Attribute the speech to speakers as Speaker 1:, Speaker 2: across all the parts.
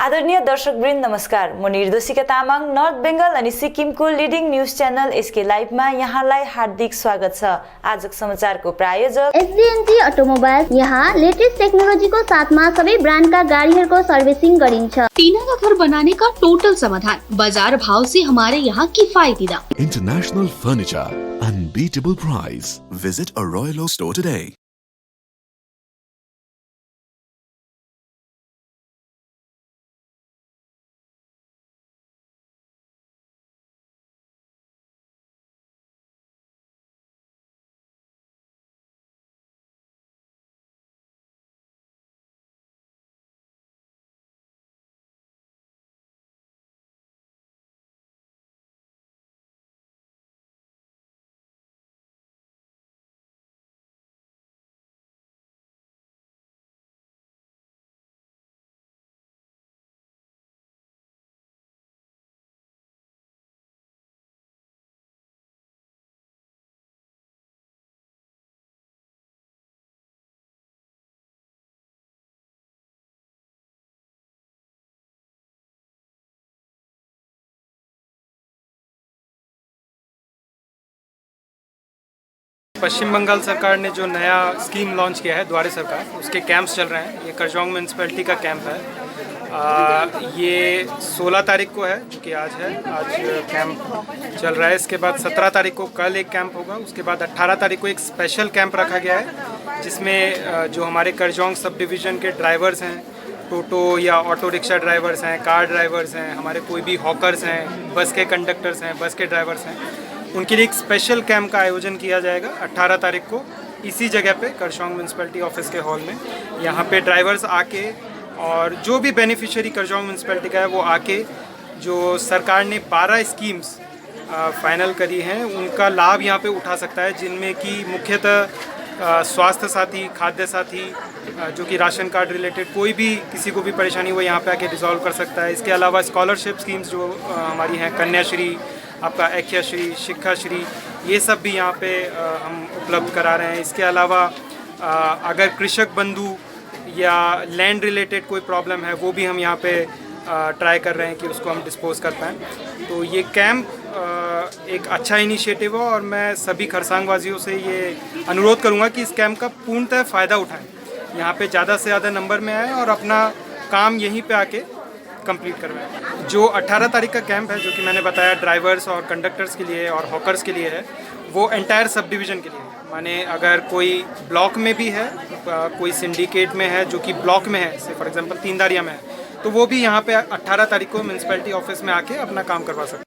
Speaker 1: आदरणीय दर्शकवृन्द नमस्कार। म निर्दोषिका तामाङ नर्थ बेंगल अनि सिक्किमको लिडिङ न्यूज च्यानल एसके लाइभमा यहाँलाई हार्दिक स्वागत छ। आजको समाचारको प्रायोजक
Speaker 2: एसडीएनजी अटोमोबाइल्स। यहाँ लेटेस्ट टेक्नोलोजीको साथमा सबै ब्रान्डका गाडीहरूको सर्भिसिङ गरिन्छ।
Speaker 3: टीना का घर बनाने का टोटल समाधान, बाजार भाव से हमारे यहाँ किफायती दाम।
Speaker 4: International Furniture, unbeatable price. Visit a Royal Oak store today.
Speaker 5: पश्चिम बंगाल सरकार ने जो नया स्कीम लॉन्च किया है, द्वारे सरकार, उसके कैंप्स चल रहे हैं। ये करजोंग म्यूनसिपैलिटी का कैंप है। ये 16 तारीख को है, जो कि आज है। आज कैंप चल रहा है। इसके बाद 17 तारीख को कल एक कैंप होगा। उसके बाद 18 तारीख को एक स्पेशल कैंप रखा गया है, जिसमें जो हमारे करजोंग सब डिवीज़न के ड्राइवर्स हैं, टोटो या ऑटो रिक्शा ड्राइवर्स हैं, कार ड्राइवर्स हैं, हमारे कोई भी हॉकर्स हैं, बस के कंडक्टर्स हैं, बस के ड्राइवर्स हैं, उनके लिए एक स्पेशल कैंप का आयोजन किया जाएगा 18 तारीख को इसी जगह पे करजोंग म्यूनसिपैलिटी ऑफिस के हॉल में। यहाँ पे ड्राइवर्स आके और जो भी बेनिफिशियरी करजोंग म्यूनसिपैलिटी का है वो आके, जो सरकार ने 12 स्कीम्स फाइनल करी हैं, उनका लाभ यहाँ पे उठा सकता है, जिनमें कि मुख्यतः स्वास्थ्य साथी, खाद्य साथी, जो कि राशन कार्ड रिलेटेड कोई भी किसी को भी परेशानी वो यहाँ पे आके रिजॉल्व कर सकता है। इसके अलावा स्कॉलरशिप स्कीम्स जो हमारी हैं, कन्याश्री, आपका ऐक्याश्री, शिक्षाश्री, ये सब भी यहाँ पे हम उपलब्ध करा रहे हैं। इसके अलावा अगर कृषक बंधु या लैंड रिलेटेड कोई प्रॉब्लम है, वो भी हम यहाँ पे ट्राई कर रहे हैं कि उसको हम डिस्पोज कर पाएँ। तो ये कैंप एक अच्छा इनिशिएटिव है और मैं सभी खरसांग वासियों से ये अनुरोध करूँगा कि इस कैंप का पूर्णतः फ़ायदा उठाएँ, यहाँ पे ज़्यादा से ज़्यादा नंबर में आए और अपना काम यहीं पे आके कंप्लीट करवाएं। जो 18 तारीख का कैंप है, जो कि मैंने बताया ड्राइवर्स और कंडक्टर्स के लिए और हॉकर्स के लिए है, वो एंटायर सब डिवीज़न के लिए है। माने अगर कोई ब्लॉक में भी है, कोई सिंडिकेट में है जो कि ब्लॉक में है, से फॉर एग्जांपल तीनदारिया में है, तो वो भी यहाँ पे 18 तारीख को म्यूनसिपैलिटी ऑफिस में आके अपना काम करवा सकते हैं।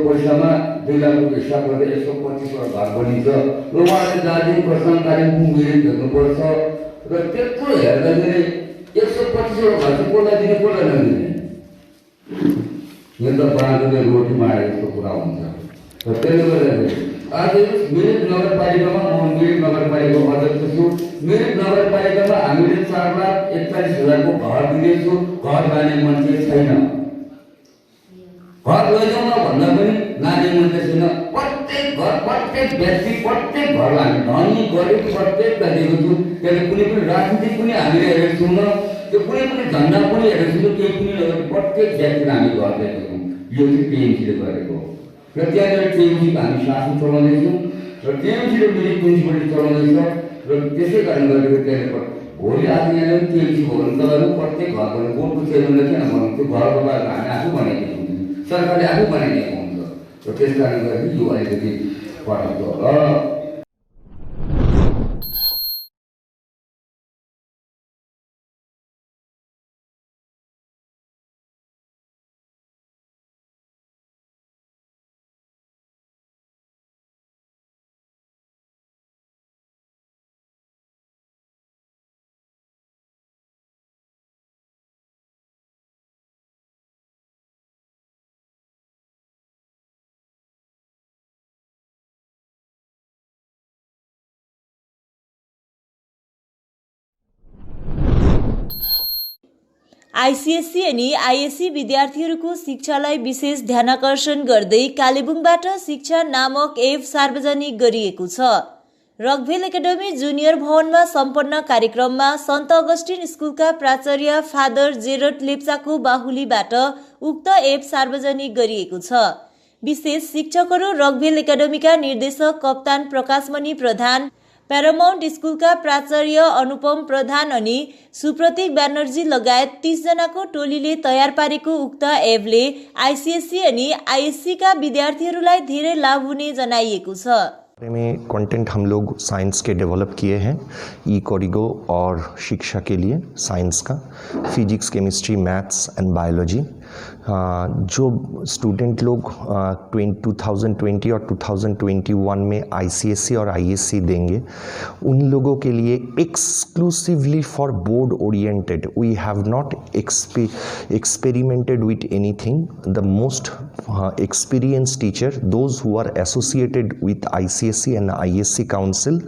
Speaker 6: पैसामा 2 लाख रुपियाँ हिसाब गर्दा 125 वटा घर बनिन्छ र उहाँले दार्जिलिङ खरसाङ कालिम्पोङ मिरिक हेर्नुपर्छ र त्यत्रो हेर्दाखेरि 125 वटा घर चाहिँ कसलाई दिने कसलाई नदिने, यो त बाँधोले रोटी मारे जस्तो कुरा हुन्छ। र त्यसले गर्दाखेरि आज मिरिक नगरपालिकामा म मिरिक नगरपालिकाको अध्यक्ष छु। मिरिक नगरपालिकामा हामीले 4,41,000 को घर दिनेछु। घर जाने मान्छे छैन, घर लैजाउँ न भन्दा पनि नानी मान्छे छैन। प्रत्येक घर, प्रत्येक व्यक्ति, प्रत्येक घर हामी धनी गरिब प्रत्येकलाई दिएको छु। त्यसले कुनै पनि राजनीति पनि हामीले हेरेको छौँ, त्यो कुनै पनि झन्डा पनि हेरेको छौँ, केही पनि नगरेको प्रत्येक व्यक्तिलाई हामी घर दिएको छौँ। यो चाहिँ टिएमसीले गरेको हो र त्यहाँनिर टिएमसीको हामी शासन चलाउँदैछौँ र टिएमसीले मिरिक म्युनिसिपालिटी चलाउँदैछ र त्यसै कारण गरेर त्यहाँनिर भोलि आज यहाँनिर टिएमसी भयो भने तपाईँहरू प्रत्येक घर भने बोर्डको चेयरम्यानले किन भन्नु, त्यो घर तपाईँहरू हामी आफू बनाइदिएको हुन्छ, सरकारले आफू बनाइदिएको हुन्छ र त्यस कारण गर्दाखेरि यो अलिकति फरक छ।
Speaker 1: आइसिएससी अनि आइएससी विद्यार्थीहरूको शिक्षालाई विशेष ध्यानाकर्षण गर्दै कालेबुङबाट शिक्षा नामक एप सार्वजनिक गरिएको छ। रकभेल एकाडेमी जुनियर भवनमा सम्पन्न कार्यक्रममा सन्त अगस्टिन स्कुलका प्राचार्य फादर जेरट लेप्चाको बाहुलीबाट उक्त एप सार्वजनिक गरिएको छ। विशेष शिक्षकहरू रकभेल एकाडेमीका निर्देशक कप्तान प्रकाशमणि प्रधान, प्यारामाउन्ट स्कुलका प्राचार्य अनुपम प्रधान अनि सुप्रतीक ब्यानर्जी लगायत 30 जनाको टोलीले तयार पारेको उक्त एपले आइसिएससी अनि आइएससीका विद्यार्थीहरूलाई धेरै लाभ हुने जनाइएको छ।
Speaker 7: में कंटेंट हम लोग साइंस के डेवलप किए हैं, ई कोरिगो और शिक्षा के लिए साइंस का, physics, chemistry, maths and biology. जो स्टूडेंट लोग 2020 और 2021 में आईसीएसई और आईएससी देंगे, उन लोगों के लिए exclusively for board oriented we have not experimented with anything. The most experienced teacher, those who are associated with ICSE and ISC Council,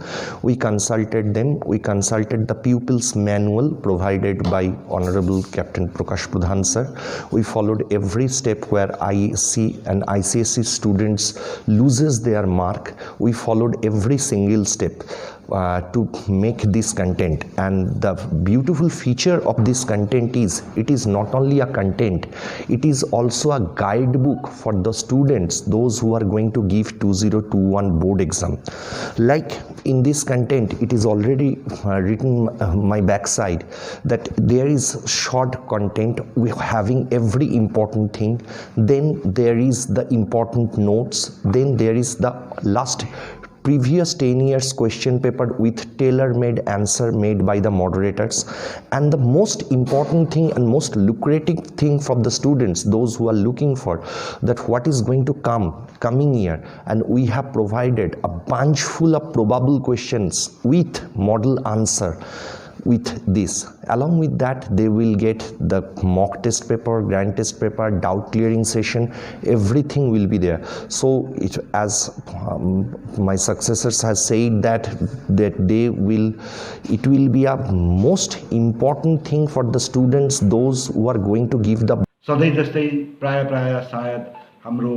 Speaker 7: we consulted them. We consulted the pupils manual provided by Honorable Captain Prakash Pradhan sir. We followed every step where ISC and ICSE students loses their mark. We followed every single step to make this content, and the beautiful feature of this content is it is not only a content, it is also a guidebook for the students, those who are going to give 2021 board exam. Like in this content, it is already written my backside that there is short content with having every important thing, then there is the important notes, then there is the last previous 10 years question paper with tailor-made answer made by the moderators, and the most important thing and most lucrative thing for the students, those who are looking for that what is going to coming year, and we have provided a bunch full of probable questions with model answer. With this, along with that, they will get the mock test paper, grand test paper, doubt clearing session, everything will be there. So it, as my successors have said that it will be a most important thing for the students, those who are going to give the
Speaker 8: सधैँ जस्तै प्राय सायद हाम्रो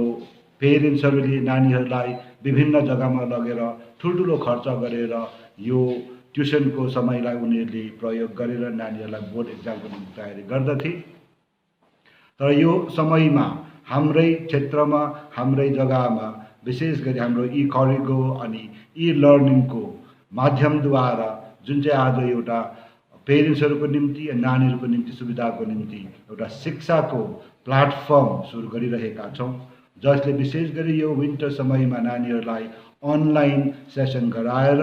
Speaker 8: पेरेन्ट्सहरूले नानीहरूलाई विभिन्न जग्गामा लगेर ठुल्ठुलो खर्च गरेर यो ट्युसनको समयलाई उनीहरूले प्रयोग गरेर नानीहरूलाई बोर्ड एक्जामको निम्ति तयारी गर्दथे। तर यो समयमा हाम्रै क्षेत्रमा, हाम्रै जग्गामा विशेष गरी हाम्रो ई करिगो अनि ई लर्निङको माध्यमद्वारा जुन चाहिँ आज एउटा पेरेन्ट्सहरूको निम्ति नानीहरूको निम्ति सुविधाको निम्ति एउटा शिक्षाको प्लेटफर्म सुरु गरिरहेका छौँ, जसले विशेष गरी यो विन्टर समयमा नानीहरूलाई अनलाइन सेसन गराएर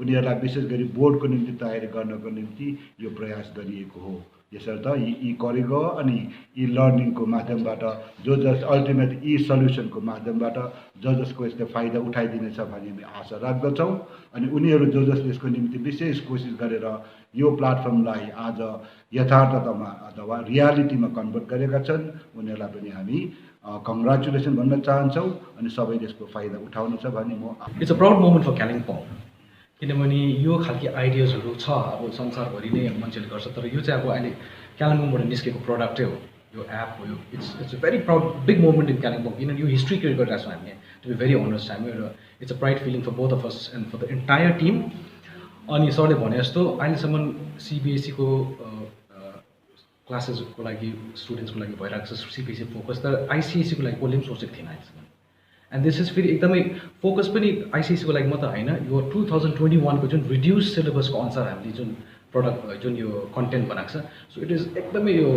Speaker 8: उनीहरूलाई विशेष गरी बोर्डको निम्ति तयारी गर्नको निम्ति यो प्रयास गरिएको हो। यसर्थ ई करिगो अनि ई लर्निङको माध्यमबाट जस अल्टिमेट ई सल्युसनको माध्यमबाट जसको यसले फाइदा उठाइदिनेछ भन्ने हामी आशा राख्दछौँ, अनि उनीहरू जसले यसको निम्ति विशेष कोसिस गरेर यो प्लेटफर्मलाई आज यथार्थतामा अथवा रियालिटीमा कन्भर्ट गरेका छन्, उनीहरूलाई पनि हामी कङ्ग्रेचुलेसन भन्न चाहन्छौँ अनि सबैले यसको फाइदा उठाउनु छ भन्ने म।
Speaker 9: It's a proud moment for Kalimpong, किनभने यो खालको आइडियाजहरू छ अब संसारभरि नै मान्छेले गर्छ, तर यो चाहिँ अब अहिले कालिम्पोङबाट निस्केको प्रडक्टै हो, यो एप हो। यो it's a very proud big moment in Kalimpong, किनभने यो हिस्ट्री क्रिएट गरिरहेको छौँ हामीले, टु बी भेरी अनेस्ट। हामी एउटा it's a pride feeling for both of us and for the entire team. अनि सरले भने जस्तो अहिलेसम्म सिबिएसईको क्लासेसको लागि स्टुडेन्ट्सको लागि भइरहेको छ सिबिएसई फोकस, तर आइसिएसईको लागि कसले पनि सोचेको थिएन अहिलेसम्म। एन्ड दिस इज फेरि एकदमै फोकस पनि आइसिएसईको लागि मात्र होइन, यो 2021 को जुन रिड्युस सिलेबसको अनुसार हामीले जुन प्रडक्ट जुन यो कन्टेन्ट बनाएको छ, सो इट इज एकदमै यो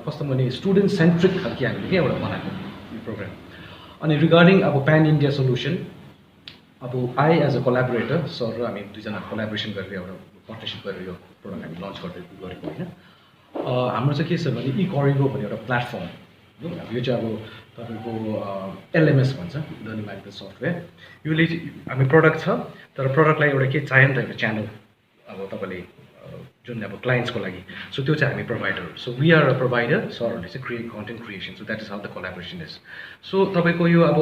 Speaker 9: कस्तो भने स्टुडेन्ट सेन्ट्रिक खालको हामीले के एउटा बनाएको यो प्रोग्राम। अनि रिगार्डिङ अब प्यान इन्डिया सोल्युसन, अब आई एज अ कोलाबोरेटर सर र हामी दुईजना कोलाबोरेसन गरेर एउटा पार्टनरसिप गरेर यो प्रोडक्ट हामी लन्च गरेको होइन। हाम्रो चाहिँ के छ भने ई करिगो भन्ने एउटा प्लेटफर्म, यो चाहिँ अब तपाईँको एलएमएस भन्छ, लर्निङ म्यानेजमेन्ट सफ्टवेयर। योले हामी प्रडक्ट छ, तर प्रडक्टलाई एउटा के चाहियो नि त एउटा च्यानल, अब तपाईँले जुन अब क्लाइन्ट्सको लागि, सो त्यो चाहिँ हामी provider. So we are a provider, सरहरूले चाहिँ create content creation, so that is how the collaboration is. सो तपाईँको यो अब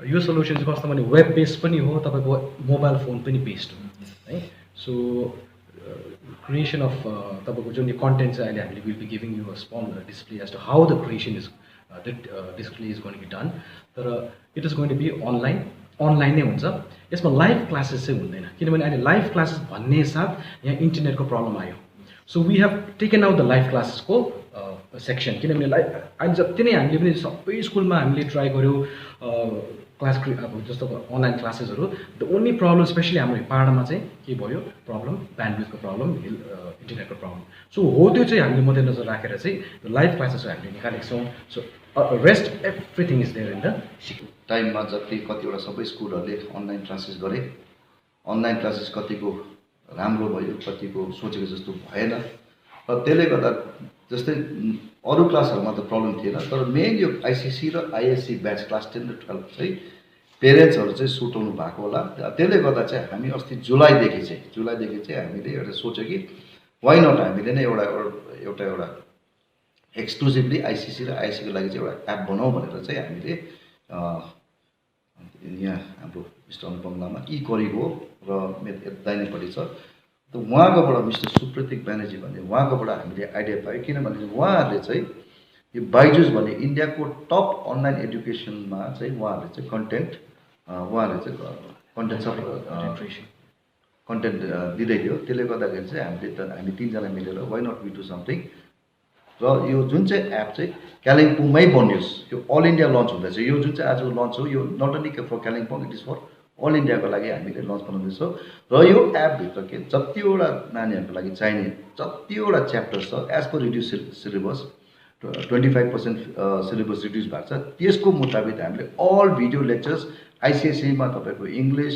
Speaker 9: यो सोल्युसन चाहिँ कस्तो भने वेब बेस्ड पनि हो, तपाईँको मोबाइल फोन पनि बेस्ड हो है। सो creation of तपाईँको जुन कन्टेन्ट चाहिँ अहिले हामीले will be giving you a small display as to how the creation is display is going to be done तर it is going to be online नै हुन्छ यसमा लाइभ क्लासेस चाहिँ हुँदैन किनभने अहिले लाइभ क्लासेस भन्ने साथ यहाँ इन्टरनेटको प्रब्लम आयो so we have taken out the live क्लासेसको सेक्सन किनभने अहिले जति नै हामीले पनि सबै स्कुलमा हामीले ट्राई गऱ्यौँ क्लास अब जस्तो अनलाइन क्लासेसहरू द ओन्ली प्रब्लम स्पेसली हाम्रो पाहाडमा चाहिँ के भयो प्रब्लम ब्यान्डविथको प्रब्लम इन्टरनेटको प्रब्लम सो हो त्यो चाहिँ हामीले मध्यनजर राखेर चाहिँ लाइभ क्लासेसहरू हामीले निकालेको छौँ so rest everything is there in the
Speaker 10: टाइममा कतिवटा सबै स्कुलहरूले अनलाइन क्लासेस गरे अनलाइन क्लासेस कतिको राम्रो भयो कतिको सोचेको जस्तो भएन र त्यसले गर्दा जस्तै अरू क्लासहरूमा त प्रब्लम थिएन तर मेन यो आइसिएससी र आइएससी ब्याच क्लास 10 र 12 चाहिँ पेरेन्ट्सहरू चाहिँ सुटाउनु भएको होला त्यसले गर्दा चाहिँ हामी अस्ति जुलाईदेखि चाहिँ हामीले एउटा सोच्यो कि वाइ नट हामीले नै एउटा एक्सक्लुसिभली आइसिएससी र आइएससीको लागि चाहिँ एउटा एप बनाऊ भनेर चाहिँ हामीले यहाँ हाम्रो मिस्टर अनुपम लामा ई-करिगो र मेरो दाहिनेपट्टि छ त उहाँकोबाट मिस्टर सुप्रतीक ब्यानर्जी भन्ने उहाँकोबाट हामीले आइडिया पायौँ किनभने उहाँहरूले चाहिँ यो बाइजुस भन्ने इन्डियाको टप अनलाइन एडुकेसनमा चाहिँ उहाँहरूले चाहिँ कन्टेन्ट दिँदै थियो त्यसले गर्दाखेरि चाहिँ हामी तीनजना मिलेर why not we do something र यो जुन चाहिँ एप चाहिँ कालिम्पोङमै बनियोस् यो अल इन्डिया लन्च हुँदैछ यो जुन चाहिँ आज लन्च हो यो not only for Kalimpong it is for all इन्डियाको लागि हामीले लन्च बनाउँदैछौँ र यो एपभित्र के जतिवटा नानीहरूको लागि चाहिने जतिवटा च्याप्टर छ as per reduce syllabus 25% syllabus reduce भएको छ त्यसको मुताबिक हामीले अल भिडियो लेक्चर्स आइसिएससीमा तपाईँको English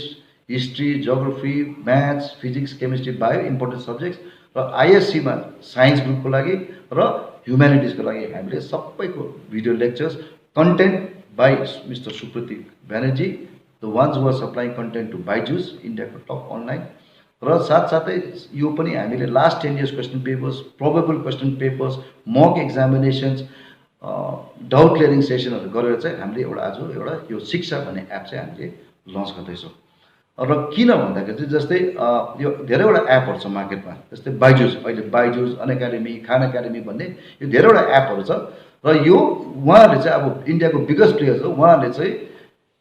Speaker 10: history geography maths physics chemistry bio important subjects र आइएससीमा साइन्स ग्रुपको लागि र ह्युम्यानिटिजको लागि हामीले सबैको video lectures content by mister Supratik Banerjee the ones who are supplying content to Byju's इन्डियाको टप अनलाइन र साथसाथै यो पनि हामीले last 10 years question papers probable question papers mock examinations doubt clearing सेसनहरू गरेर चाहिँ हामीले आज एउटा यो शिक्षा भन्ने एप चाहिँ हामीले लन्च गर्दैछौँ र किन भन्दाखेरि चाहिँ जस्तै यो धेरैवटा एपहरू छ मार्केटमा जस्तै बाइजुस अहिले बाइजुस अनएकाडेमी खान एकाडेमी भन्ने यो धेरैवटा एपहरू छ र यो उहाँहरूले चाहिँ अब इन्डियाको बिगेस्ट प्लेयर्स हो उहाँहरूले चाहिँ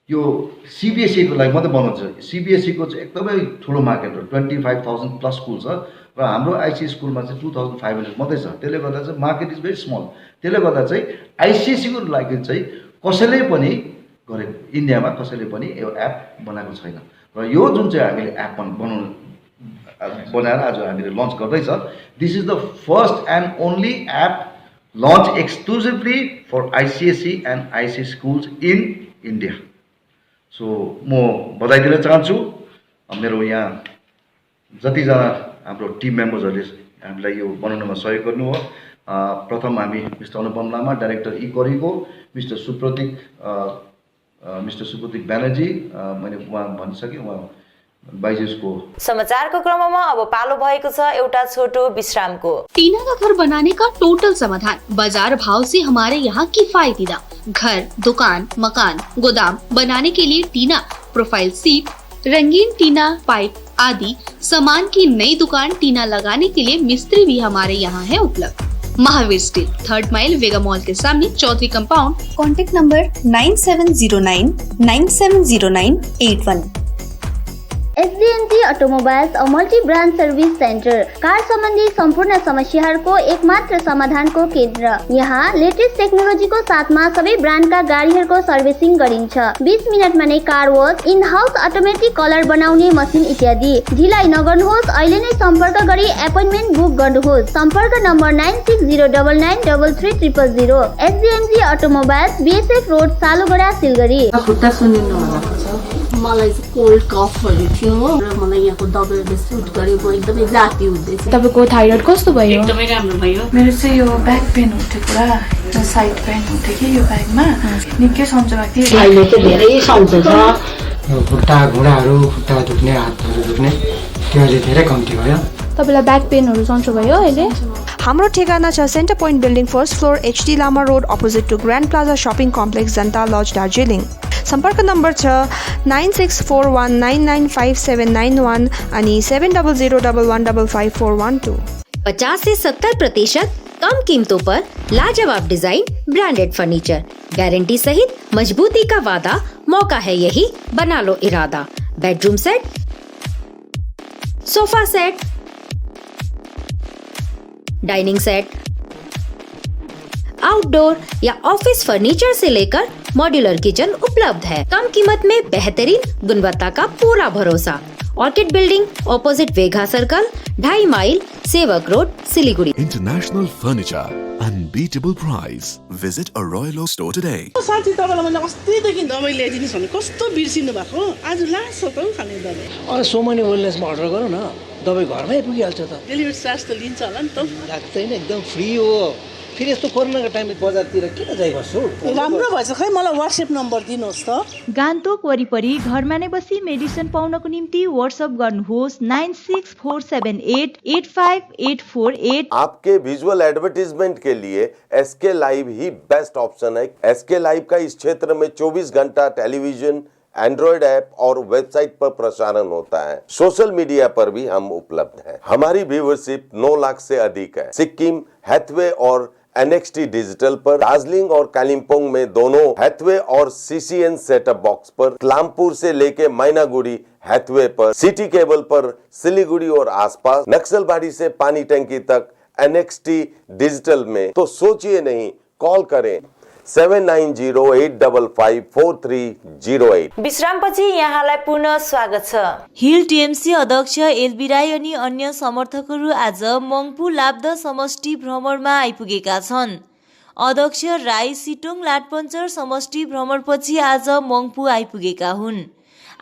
Speaker 10: यो सिबिएसईको लागि मात्रै बनाउँछ सिबिएसईको चाहिँ एकदमै ठुलो मार्केट हो 25,000 प्लस स्कुल छ र हाम्रो आइसिएससी स्कुलमा चाहिँ 2,500 मात्रै छ त्यसले गर्दा चाहिँ मार्केट इज भेरी स्मल त्यसले गर्दा चाहिँ आइसिएससीको लागि चाहिँ कसैले पनि गरेको इन्डियामा कसैले पनि यो एप बनाएको छैन र यो जुन चाहिँ हामीले एप बनाएर आज हामीले लन्च गर्दैछ this is the first and only app launch exclusively for ICSE and ISC schools in India so म बधाई दिन चाहन्छु मेरो यहाँ जतिजना हाम्रो टिम मेम्बर्सहरूले हामीलाई यो बनाउनमा सहयोग गर्नु हो प्रथम हामी मिस्टर अनुपम लामा डाइरेक्टर ई-करिगो मिस्टर सुप्रतीक ब्यानर्जी मैले उहाँ भनिसकेँ उहाँ बाइजुसको
Speaker 1: समाचारको क्रममा अब पालो भएको छ एउटा छोटो विश्रामको।
Speaker 3: टीना का घर बनाने का टोटल समाधान बाजार भाव से हमारे यहाँ किफायती दाम घर दुकान मकान गोदाम बनाने के लिए टीना प्रोफाइल सीट रंगीन टीना पाइप आदि सामान की नई दुकान टीना लगाने के लिए मिस्त्री भी हमारे यहाँ है उपलब्ध। Mahavir steel 3rd mile Vega mall के सामने Chaudhary compound.
Speaker 11: Contact number 9709970981।
Speaker 2: SDMG automobiles a multi brand service centre car सम्बन्धी सम्पूर्ण समस्याहरूको एकमात्र समाधानको केन्द्र। यहाँ लेटेस्ट टेक्नोलोजीको साथमा सबै ब्रान्डका गाडीहरूको सर्भिसिङ गरिन्छ। 20 मिनेटमा नै car wash in house automatic colour बनाउने मसिन इत्यादि। ढिलाइ नगर्नुहोस् अहिले नै सम्पर्क गरी एपोइन्टमेन्ट बुक गर्नुहोस्। सम्पर्क number 9609933000। SDMG automobiles BSF road Salugara Siliguri.
Speaker 11: मलाई चाहिँ कोल्ड कफहरू थियो र मलाई यहाँको दबाईले सुट गर्यो म एकदमै जाती हुँदैछ।
Speaker 12: तपाईको थाइरोइड कस्तो भयो?
Speaker 11: एकदमै राम्रो भयो।
Speaker 12: मेरो चाहिँ यो ब्याक पेन हुन्थ्यो पुरा साइड पेन हुन्थ्यो कि यो ब्याकमा निकै सन्चो भएको थियो।
Speaker 11: अहिले चाहिँ धेरै सन्चो छ।
Speaker 13: खुट्टा घुँडाहरू खुट्टा दुख्ने हातहरू दुख्ने त्यो अहिले धेरै कम्ती भयो।
Speaker 12: तपाईलाई ब्याक पेनहरू सन्चो भयो अहिले?
Speaker 14: हाम्रो ठेगाना छ centre point building 1st floor HD Lama road opposite to grand plaza shopping complex Janata lodge Darjeeling. सम्पर्क नम्बर छ 9641995791 अनि 7001155412।
Speaker 15: 50 से 70% कम कीमतों पर लाजवाब डिजाइन, ब्रांडेड फर्नीचर, गारंटी सहित मजबूती का वादा। मौका है यही, बना लो इरादा। Bedroom set, sofa set, dining set, outdoor या ऑफिस फर्नीचर से लेकर मॉड्यूलर किचन उपलब्ध है। कम कीमत में बेहतरीन गुणवत्ता का पूरा भरोसा। Orchid building, opposite Vegha circle, 2.5 mile, Sevoke road, Siliguri.
Speaker 4: International Furniture, unbeatable price. Visit a Royal Oak store today.
Speaker 16: साथी तपाईँलाई मैले अस्तिदेखि दबाई ल्याइदिनुहोस् भने कस्तो बिर्सिनु भएको, आज लास्ट छ त खाने दबाई।
Speaker 17: सो मेनी वेलनेसमा अर्डर गरौँ न, दबाई घरमै पुगिहाल्छ त।
Speaker 16: डेलिभरी चार्ज त लिन्छ होला नि त?
Speaker 17: लाग्दैन, एकदम फ्री हो। फेरि यस्तो कोरोनाको टाइममा बजारतिर किन जाइबस्छु?
Speaker 16: राम्रो भएछ, खै मलाई व्हाट्सएप नम्बर दिनुहोस् त।
Speaker 1: गान्तोक वरिपरि घरमा नै बसी मेडिसिन पाउनको निम्ति व्हाट्सएप गर्नुहोस् 9647885848।
Speaker 18: आपके विजुअल एडवर्टीजमेंट के लिए एसके लाइव ही बेस्ट ऑप्शन है। एसके लाइव का इस क्षेत्र में 24 घंटा टेलीविजन, एंड्रॉइड ऐप और वेबसाइट पर प्रसारण होता है। सोशल मीडिया पर भी हम उपलब्ध हैं। हमारी व्यूवरशिप 9 लाख से अधिक है। सिक्किम, हैथवे और NXT डिजिटल पर, दार्जिलिंग और कालिम्पोंग में दोनों हैथवे और CCN सेटअप बॉक्स पर, क्लामपुर से लेके मैनागुड़ी हैथवे पर, सिटी केबल पर, सिलीगुड़ी और आसपास, नक्सलबाड़ी से पानी टंकी तक NXT डिजिटल में। तो सोचिए नहीं, कॉल करें 7908554308।
Speaker 1: विश्रामपछि यहाँलाई पुनः स्वागत छ। हिल टिएमसी अध्यक्ष एलबी राई अनि अन्य समर्थकहरू आज मङ्पु लाब्द समष्टि भ्रमणमा आइपुगेका छन्। अध्यक्ष राई सिटोङ लाटपन्चर समष्टि भ्रमणपछि आज मङ्पु आइपुगेका हुन्।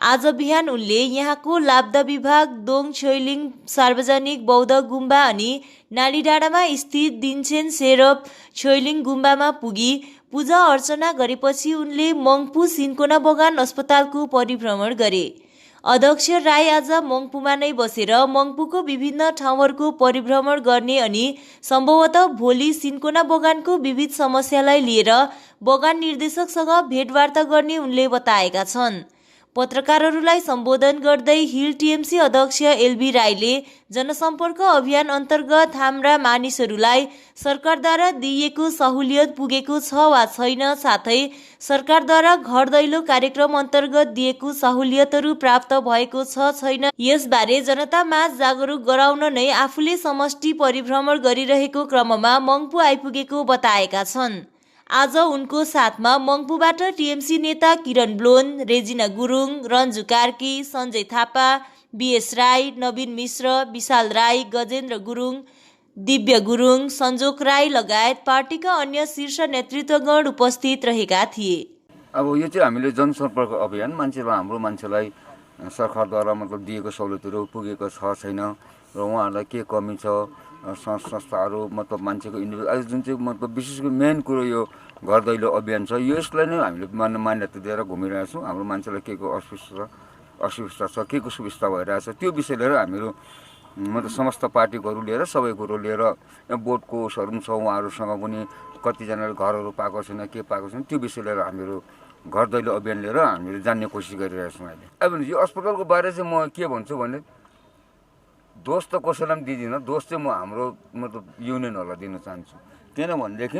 Speaker 1: आज बिहान उनले यहाँको लाब्दा विभाग, दोङ छैलिङ सार्वजनिक बौद्ध गुम्बा अनि नालीडाँडामा स्थित दिन्छेन शेरप छैलिङ गुम्बामा पुगी पूजा अर्चना गरेपछि उनले मङ्पु सिन्कोना बगान अस्पतालको परिभ्रमण गरे। अध्यक्ष राई आज मङ्पुमा नै बसेर मङ्पुको विभिन्न ठाउँहरूको परिभ्रमण गर्ने अनि सम्भवतः भोलि सिन्कोना बगानको विविध समस्यालाई लिएर बगान निर्देशकसँग भेटवार्ता गर्ने उनले बताएका छन्। पत्रकारहरूलाई सम्बोधन गर्दै हिल टिएमसी अध्यक्ष एलबी राईले जनसम्पर्क अभियान अन्तर्गत हाम्रा मानिसहरूलाई सरकारद्वारा दिइएको सहुलियत पुगेको छ वा छैन, साथै सरकारद्वारा घर दैलो कार्यक्रम अन्तर्गत दिएको सहुलियतहरू प्राप्त भएको छ छैन, यसबारे जनतामाझ जागरुक गराउन नै आफूले समष्टि परिभ्रमण गरिरहेको क्रममा मङ्पु आइपुगेको बताएका छन्। आज उनको साथमा मङ्पुबाट टिएमसी नेता किरण ब्लोन, रेजिना गुरुङ, रन्जु कार्की, सञ्जय थापा, बीएस राई, नवीन मिश्र, विशाल राई, गजेन्द्र गुरुङ, दिव्य गुरुङ, सञ्जोक राई लगायत पार्टीका अन्य शीर्ष नेतृत्वगण उपस्थित रहेका थिए।
Speaker 6: अब यो चाहिँ हामीले जनसम्पर्क अभियान, हाम्रो मान्छेलाई सरकारद्वारा मतलब दिएको सहुलियतहरू पुगेको छ छैन र उहाँहरूलाई के कमी छ, संस्थाहरू मतलब मान्छेको इन्डिभिजुअल जुन चाहिँ मतलब विशेष गरी मेन कुरो यो घर दैलो अभियान छ, यसलाई नै हामीले मान्यता दिएर घुमिरहेका छौँ। हाम्रो मान्छेलाई के को असुविस्ता छ, के को सुविस्ता भइरहेछ, त्यो विषय लिएर हामीहरू मतलब समस्त पार्टीहरू लिएर सबै कुरो लिएर बोर्डको उसहरू पनि छ, उहाँहरूसँग पनि कतिजनाले घरहरू पाएको छैन, के पाएको छैन, त्यो विषय लिएर हामीहरू घर दैलो अभियान लिएर हामीहरू जान्ने कोसिस गरिरहेका छौँ। अहिले अब यो अस्पतालको बारे चाहिँ म के भन्छु भने दोष त कसैलाई पनि दिँदिनँ, दोष चाहिँ म हाम्रो मतलब युनियनहरूलाई दिन चाहन्छु। किनभनेदेखि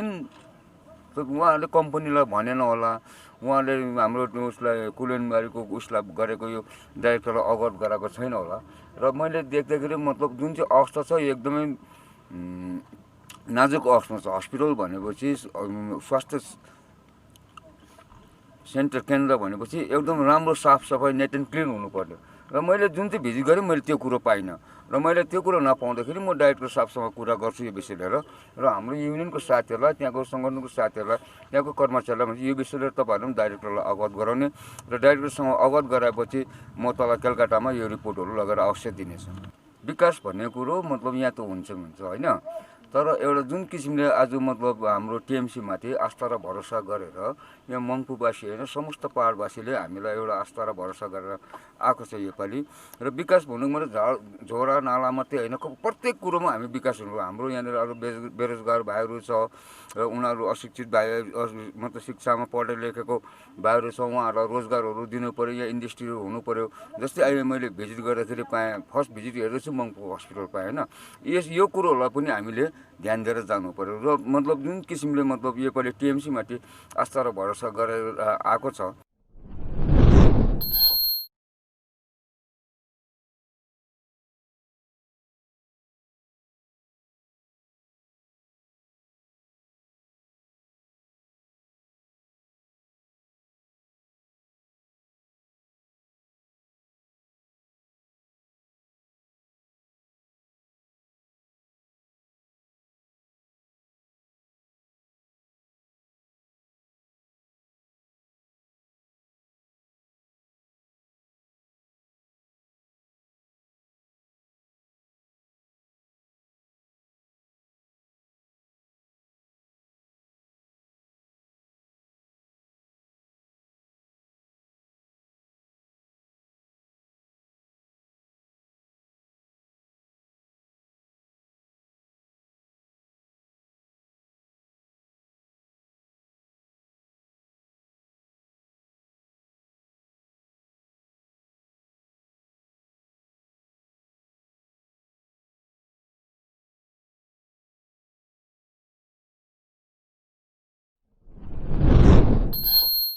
Speaker 6: उहाँहरूले कम्पनीलाई भनेन होला, उहाँले हाम्रो उसलाई कुलेनबारीको उसलाई गरेको यो डाइरेक्टरलाई अवगत गराएको छैन होला। र मैले देख्दाखेरि मतलब जुन चाहिँ अवस्था छ एकदमै नाजुक अवस्थामा छ। हस्पिटल भनेपछि स्वास्थ्य सेन्टर केन्द्र भनेपछि एकदम राम्रो साफसफाइ नेट एन्ड क्लिन हुनुपर्यो। र मैले जुन चाहिँ भिजिट गरेँ मैले त्यो कुरो पाइनँ र मैले त्यो कुरो नपाउँदाखेरि म डाइरेक्टर साहबसँग कुरा गर्छु यो विषय लिएर र हाम्रो युनियनको साथीहरूलाई, त्यहाँको सङ्गठनको साथीहरूलाई, त्यहाँको कर्मचारीलाई यो विषय लिएर तपाईँहरू पनि डाइरेक्टरलाई अवगत गराउने र डाइरेक्टरसँग अवगत गराएपछि म तल कलकत्तामा यो रिपोर्टहरू लगेर अवश्य दिनेछु। विकास भन्ने कुरो मतलब यहाँ त हुन्छ होइन,
Speaker 19: तर एउटा जुन किसिमले आज मतलब हाम्रो टिएमसी माथि आस्था र भरोसा गरेर यहाँ मङ्पुबासी होइन समस्त पहाडवासीले हामीलाई एउटा आस्था र भरोसा गरेर आएको छ योपालि र विकास भन्नु मतलब झोरा नाला मात्रै होइन प्रत्येक कुरोमा हामी विकास हुनु हाम्रो यहाँनिर अरू बेरोजगार भाइहरू छ र उनीहरू अशिक्षित भाइ मतलब शिक्षामा पढे लेखेको भाइहरू छ उहाँहरूलाई रोजगारहरू दिनु पऱ्यो यहाँ इन्डस्ट्रीहरू हुनु पऱ्यो जस्तै अहिले मैले भिजिट गर्दाखेरि पाएँ फर्स्ट भिजिट हेर्दैछु मङ्पु हस्पिटल पाएँ होइन यो कुरोहरूलाई पनि हामीले ध्यान दिएर जानु पऱ्यो र मतलब जुन किसिमले मतलब योपालि टिएमसी माथि आस्था र भरोसा गरेर आएको छ।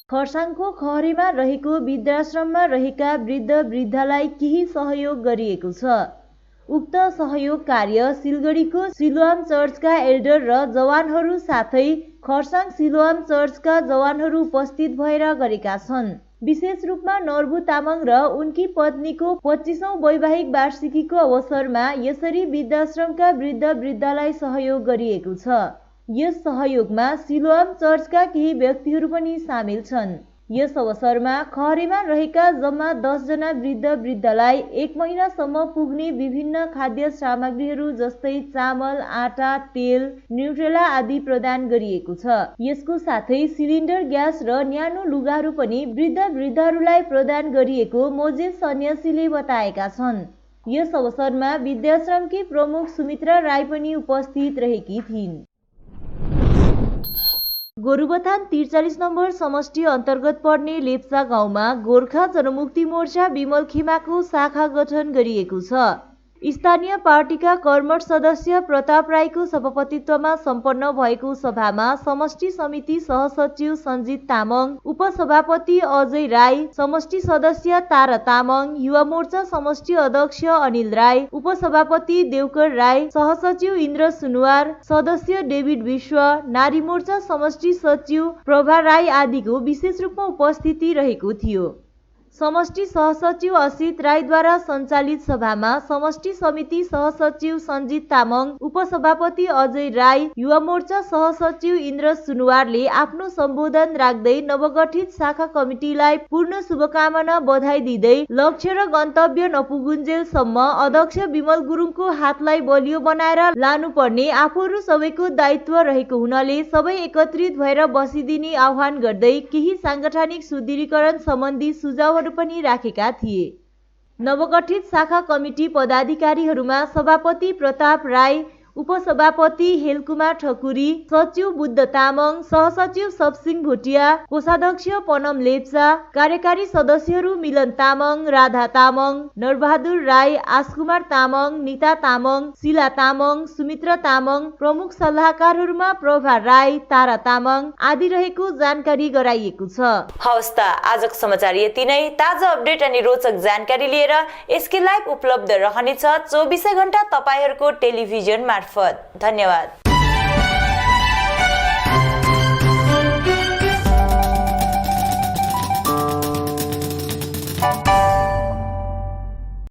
Speaker 1: खर्साङको खहरेमा रहेको वृद्धाश्रममा रहेका वृद्ध वृद्धालाई केही सहयोग गरिएको छ। उक्त सहयोग कार्य सिलगढीको सिलोआम चर्चका एल्डर र जवानहरू साथै खर्साङ सिलोआम चर्चका जवानहरू उपस्थित भएर गरेका छन्। विशेष रूपमा नर्बु तामाङ र उनकी पत्नीको 25औं वैवाहिक वार्षिकीको अवसरमा यसरी वृद्धाश्रमका वृद्ध वृद्धालाई सहयोग गरिएको छ। यस सहयोगमा सिलोआम चर्चका केही व्यक्तिहरू पनि सामेल छन्। यस अवसरमा खहरेमा रहेका जम्मा 10 जना वृद्ध वृद्धलाई 1 महिनासम्म पुग्ने विभिन्न खाद्य सामग्रीहरू जस्तै चामल, आटा, तेल, न्युट्रेला आदि प्रदान गरिएको छ। यसको साथै सिलिन्डर ग्यास र न्यानो लुगाहरू पनि वृद्ध वृद्धहरूलाई प्रदान गरिएको मोजेस सन्यासीले बताएका छन्। यस अवसरमा विद्याश्रमकी प्रमुख सुमित्रा राई पनि उपस्थित रहेकी थिइन्। गोरुबथान 43 नम्बर समष्टि अन्तर्गत पर्ने लेप्चा गाउँमा गोर्खा जनमुक्ति मोर्चा विमल खेमाको शाखा गठन गरिएको छ। स्थानीय पार्टीका कर्मठ सदस्य प्रताप राईको सभापतित्वमा सम्पन्न भएको सभामा समष्टि समिति सहसचिव सञ्जित तामाङ, उपसभापति अजय राई, समष्टि सदस्य तारा तामाङ, युवा मोर्चा समष्टि अध्यक्ष अनिल राई, उपसभापति देवकर राई, सहसचिव इन्द्र सुनवार, सदस्य डेभिड विश्व, नारी मोर्चा समष्टि सचिव प्रभा राई आदिको विशेष रूपमा उपस्थिति रहेको थियो। समष्टि सहसचिव असित राईद्वारा सञ्चालित सभामा समष्टि समिति सहसचिव सञ्जित तामाङ, उपसभापति अजय राई, युवा मोर्चा सहसचिव इन्द्र सुनवारले आफ्नो सम्बोधन राख्दै नवगठित शाखा कमिटीलाई पूर्ण शुभकामना बधाई दिँदै लक्ष्य र गन्तव्य नपुगुन्जेलसम्म अध्यक्ष विमल गुरुङको हातलाई बलियो बनाएर लानुपर्ने आफूहरू सबैको दायित्व रहेको हुनाले सबै एकत्रित भएर बसिदिने आह्वान गर्दै केही सांगठनिक सुदृढीकरण सम्बन्धी सुझाव पनि राखेका थिए। नवगठित शाखा कमिटी पदाधिकारीहरूमा सभापति प्रताप राई, उपसभापति हेलकुमार ठकुरी, सचिव बुद्ध तामाङ, सहसचिव सबसिंह भुटिया, कोषाध्यक्ष पनम लेप्चा, कार्यकारी सदस्यहरू मिलन तामाङ, राधा तामाङ, नरबहादुर राई, आशकुमार तामाङ, निता तामाङ, शिला तामाङ, सुमित्रा तामाङ, प्रमुख सल्लाहकारहरूमा प्रभा राई, तारा तामाङ आदि रहेको जानकारी गराइएको छ। हवस् त आजको समाचार यति नै। ताजा अपडेट अनि रोचक जानकारी लिएर एसके लाइभ उपलब्ध रहनेछ 24 घण्टा तपाईहरूको टेलिभिजन मार्फत। धन्यवाद।